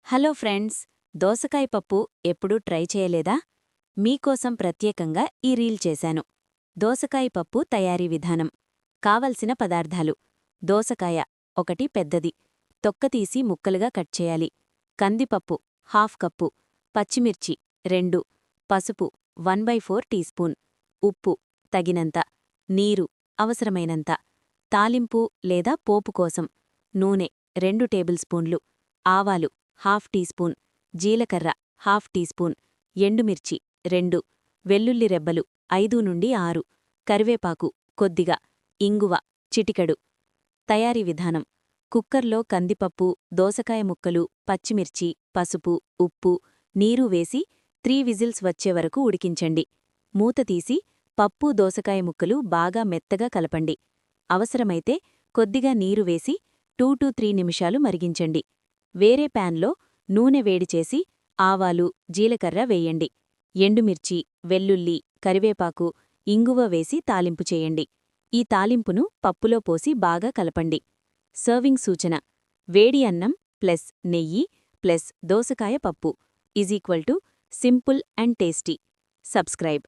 Hello friends, దోసకాయ పప్పు ఎప్పుడూ ట్రై చేయలేదా? మీకోసం ప్రత్యేకంగా ఈ రీల్ చేశాను. దోసకాయ పప్పు తయారీ విధానం. కావలసిన పదార్థాలు: దోసకాయ 1 పెద్దది, తొక్కతీసి ముక్కలుగా కట్ చేయాలి. కందిపప్పు ½ కప్పు, పచ్చిమిర్చి 2, పసుపు 1/4 టీస్పూన్, ఉప్పు తగినంత, నీరు అవసరమైనంత, తాలింపు లేదా పోపు కోసం నూనె 2 టేబుల్ స్పూన్లు, ఆవాలు ½ టీస్పూన్, జీలకర్ర ½ టీస్పూన్, ఎండుమిర్చి 2, వెల్లుల్లి రెబ్బలు 5 నుండి 6, కరివేపాకు కొద్దిగా, ఇంగువ చిటికెడు. తయారీ విధానం: కుక్కర్లో కందిపప్పు, దోసకాయ ముక్కలు, పచ్చిమిర్చి, పసుపు, ఉప్పు, నీరు వేసి 3 విజిల్స్ వచ్చేవరకు ఉడికించండి. మూత తీసి పప్పు, దోసకాయ ముక్కలు బాగా మెత్తగా కలపండి. అవసరమైతే కొద్దిగా నీరు వేసి 2-3 నిమిషాలు మరిగించండి. వేరే ప్యాన్లో నూనె వేడిచేసి ఆవాలు, జీలకర్ర వేయండి. ఎండుమిర్చి, వెల్లుల్లి, కరివేపాకు, ఇంగువ వేసి తాలింపు చేయండి. ఈ తాలింపును పప్పులో పోసి బాగా కలపండి. సర్వింగ్ సూచన: వేడి అన్నం ప్లస్ నెయ్యి ప్లస్ దోసకాయ పప్పు = సింపుల్ అండ్ టేస్టీ. సబ్స్క్రైబ్.